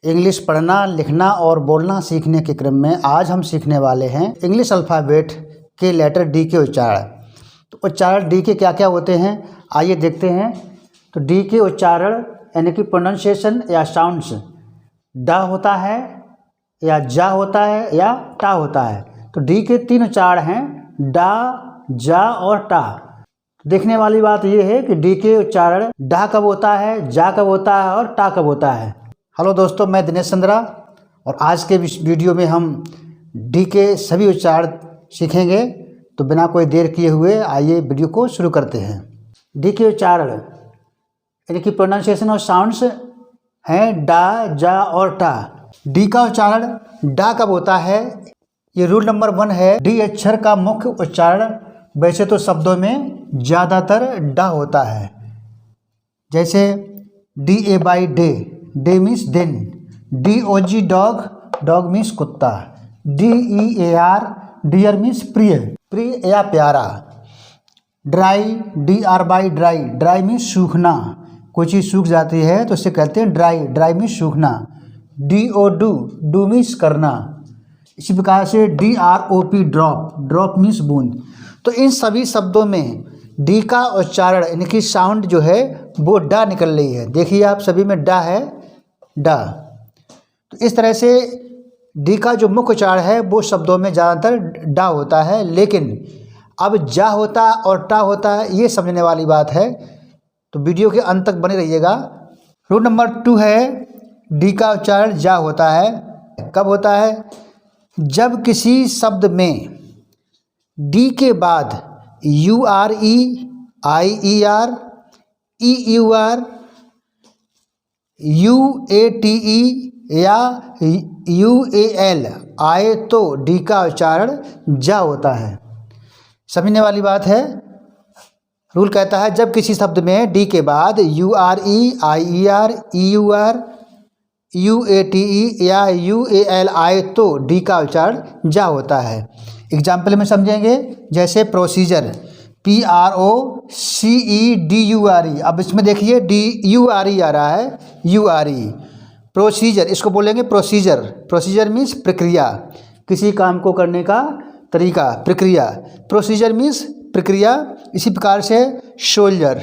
English पढ़ना, लिखना और बोलना सीखने के क्रम में आज हम सीखने वाले हैं इंग्लिश अल्फ़ाबेट के लेटर डी के उच्चारण। तो उच्चारण डी के क्या क्या होते हैं आइए देखते हैं। तो डी के उच्चारण यानी कि प्रोनाउंसिएशन या साउंड्स डा होता है या जा होता है या टा होता है। तो डी के 3 उच्चारण हैं, डा, जा और टा। देखने वाली बात यह है कि डी के उच्चारण डा कब होता है, जा कब होता है और टा कब होता है। हेलो दोस्तों, मैं दिनेश चंद्रा और आज के वीडियो में हम डी के सभी उच्चारण सीखेंगे। तो बिना कोई देर किए हुए आइए वीडियो को शुरू करते हैं। डी के उच्चारण यानी कि प्रोनाउंसिएशन और साउंड्स हैं डा, जा और टा। डी का उच्चारण डा कब होता है, ये रूल नंबर 1 है। डी अक्षर का मुख्य उच्चारण वैसे तो शब्दों में ज़्यादातर डा होता है, जैसे D A Y day, day means दिन। D O G dog, dog means कुत्ता। D E A R, dear means प्रिय, प्रिय या प्यारा। Dry, D R Y dry, dry means सूखना, कोई चीज़ सूख जाती है तो इसे कहते हैं ड्राई, ड्राई मीन्स सूखना। D O do, do means करना। इसी प्रकार से D R O P drop, drop means बूंद। तो इन सभी शब्दों में डी का उच्चारण यानी कि साउंड जो है वो डा निकल रही है। देखिए आप सभी में डा है, डा। तो इस तरह से डी का जो मुख्य उच्चारण है वो शब्दों में ज़्यादातर डा होता है, लेकिन अब जा होता और टा होता है, ये समझने वाली बात है। तो वीडियो के अंत तक बने रहिएगा। रूल नंबर 2 है, डी का उच्चारण जा होता है। कब होता है? जब किसी शब्द में डी के बाद U R E, I E R, E U R, U A T E या यू ए एल आए तो डी का उच्चारण जा होता है। समझने वाली बात है। रूल कहता है जब किसी शब्द में डी के बाद U R E, I E R, E U R, U A T E या यू ए एल आए तो डी का उच्चारण जा होता है। एग्जाम्पल में समझेंगे, जैसे procedure, P R O C E D U R E. अब इसमें देखिए डी यू आर ई आ रहा है, यू आर ई। प्रोसीजर, इसको बोलेंगे प्रोसीजर। प्रोसीजर मीन्स प्रक्रिया, किसी काम को करने का तरीका, प्रक्रिया। प्रोसीजर मीन्स प्रक्रिया। इसी प्रकार से सोल्जर,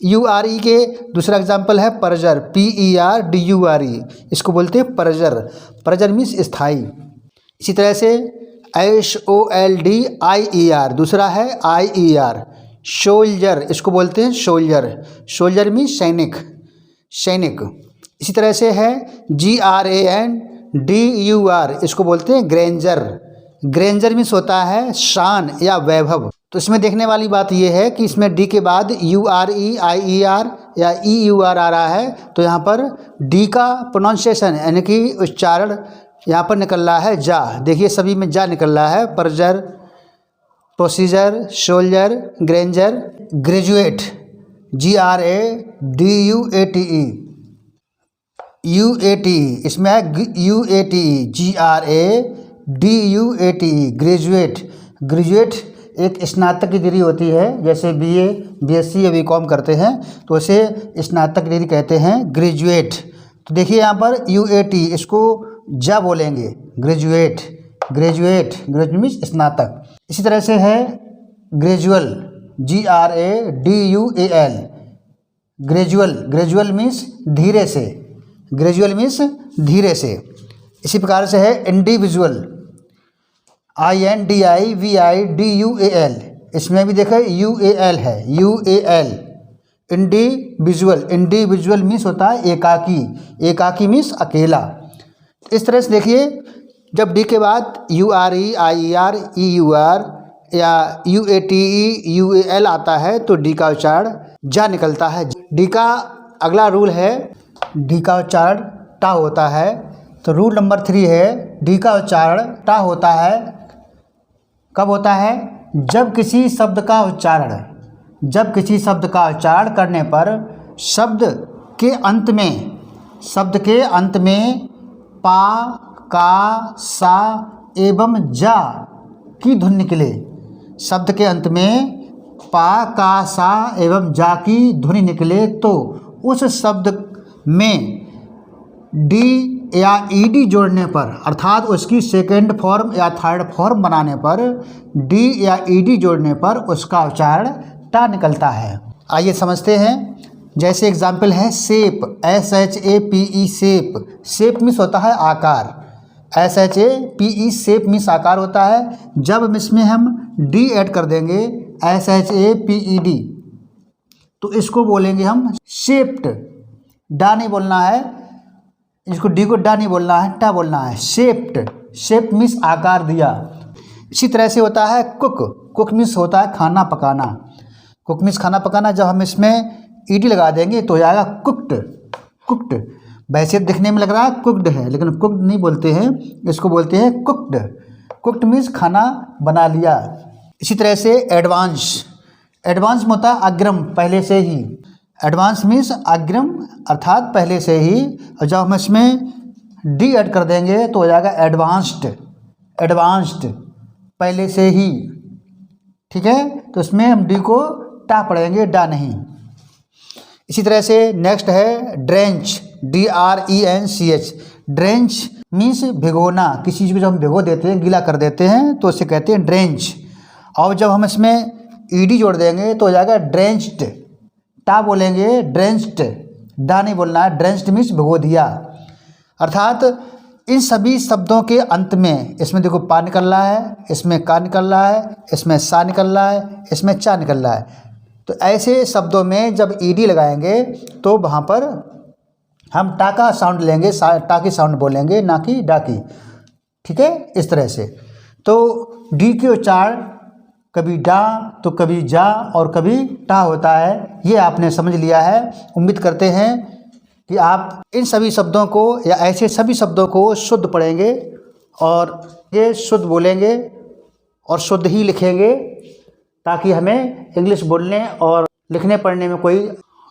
यू आर ई के दूसरा एग्जाम्पल है perjure, P E R D U R E, इसको बोलते हैं परजर। परजर मीन्स स्थाई। इसी तरह से S O L D I E R, दूसरा है आई ई आर, सोल्जर, इसको बोलते हैं सोल्जर। सोल्जर मीन्स सैनिक, सैनिक। इसी तरह से है G R A N D U R, इसको बोलते हैं ग्रेंजर। ग्रेंजर मीन्स होता है शान या वैभव। तो इसमें देखने वाली बात यह है कि इसमें डी के बाद U R E, I E are या ई यू आर आ रहा है, तो यहाँ पर डी का प्रोनाउंसिएशन यानी कि उच्चारण यहाँ पर निकल रहा है जा। देखिए सभी में जा निकल रहा है, perjure, procedure, soldier, grandeur. Graduate, G R A D U A T E, U A T E, इसमें है U A T E, G R A D U A T E, graduate. Graduate एक स्नातक की degree होती है, जैसे BA, BSc या BCom करते हैं तो उसे स्नातक डिग्री कहते हैं, ग्रेजुएट। तो देखिए यहाँ पर यू ए टी, इसको जा बोलेंगे, ग्रेजुएट, ग्रेजुएट, ग्रेजुएट मीन्स स्नातक। इसी तरह से है gradual, G R A D U A L, gradual. Gradual means धीरे से, ग्रेजुअल मीन्स धीरे से। इसी प्रकार से है individual, I N D I V I D U A L, इसमें भी देखें यू ए एल है, U A L. Individual, individual means होता है एकाकी, एकाकी मीन्स अकेला। इस तरह से देखिए जब डी के बाद U R E, I E R, E U R या U A T E, U A L आता है तो डी का उच्चारण जा निकलता है। डी का अगला रूल है, डी का उच्चारण टा होता है। तो रूल नंबर 3 है, डी का उच्चारण टा होता है। कब होता है? जब किसी शब्द का उच्चारण, जब किसी शब्द का उच्चारण करने पर शब्द के अंत में, शब्द के अंत में पा, का, सा एवं जा की धुन निकले। शब्द के अंत में पा, का, सा एवं जा की ध्वनि निकले तो उस शब्द में डी या ईडी जोड़ने पर, अर्थात उसकी सेकेंड फॉर्म या थर्ड फॉर्म बनाने पर डी या ईडी जोड़ने पर उसका उच्चारण टा निकलता है। आइए समझते हैं। जैसे एग्जाम्पल है सेप, SHAPE सेप। सेप मीन्स होता है आकार, SHAPE सेप मीन्स आकार होता है। जब इसमें हम डी ऐड कर देंगे SHAPED तो इसको बोलेंगे हम शेप्ड। डा नहीं बोलना है, इसको डी को डा नहीं बोलना है, टा बोलना है। शेप्ड, शेप मीन्स आकार दिया। इसी तरह से होता है कुक। कुक मीन्स होता है खाना पकाना। कुक मीन्स खाना पकाना। जब हम इसमें ईडी लगा देंगे तो हो जाएगा कुक्ड। कुक्ड वैसे दिखने में लग रहा है कुक्ड है, लेकिन कुक्ड नहीं बोलते हैं, इसको बोलते हैं कुक्ड। कुक्ड मीन्स खाना बना लिया। इसी तरह से एडवांस। एडवांस में होता है अग्रिम, पहले से ही। एडवांस मीन्स अग्रिम अर्थात पहले से ही। और जब हम इसमें डी ऐड कर देंगे तो हो जाएगा एडवांस्ड। एडवांस्ड पहले से ही, ठीक है। तो इसमें हम डी को टा पढ़ेंगे, डा नहीं। इसी तरह से नेक्स्ट है ड्रेंच, DRENCH। ड्रेंच मीन्स भिगोना। किसी चीज़ को जब हम भिगो देते हैं, गीला कर देते हैं तो उसे कहते हैं ड्रेंच। और जब हम इसमें ईडी जोड़ देंगे तो हो जाएगा ड्रेंच्ड। टा बोलेंगे ड्रेंच्ड, डा नहीं बोलना है। ड्रेंच्ड मीन्स भिगो दिया। अर्थात इन सभी शब्दों के अंत में, इसमें देखो पा निकल रहा है, इसमें का निकल रहा है, इसमें सा निकल रहा है, इसमें चा निकल रहा है। तो ऐसे शब्दों में जब ईडी लगाएंगे तो वहाँ पर हम टा का साउंड लेंगे, टा की साउंड बोलेंगे, ना कि डा की, ठीक है। इस तरह से तो डी के उच्चारण कभी डा तो कभी जा और कभी टा होता है। ये आपने समझ लिया है। उम्मीद करते हैं कि आप इन सभी शब्दों को या ऐसे सभी शब्दों को शुद्ध पढ़ेंगे और ये शुद्ध बोलेंगे और शुद्ध ही लिखेंगे, ताकि हमें इंग्लिश बोलने और लिखने पढ़ने में कोई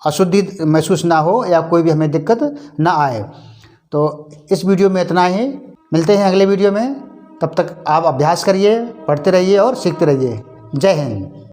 अशुद्धि महसूस ना हो या कोई भी हमें दिक्कत ना आए। तो इस वीडियो में इतना ही। मिलते हैं अगले वीडियो में। तब तक आप अभ्यास करिए, पढ़ते रहिए और सीखते रहिए। जय हिंद।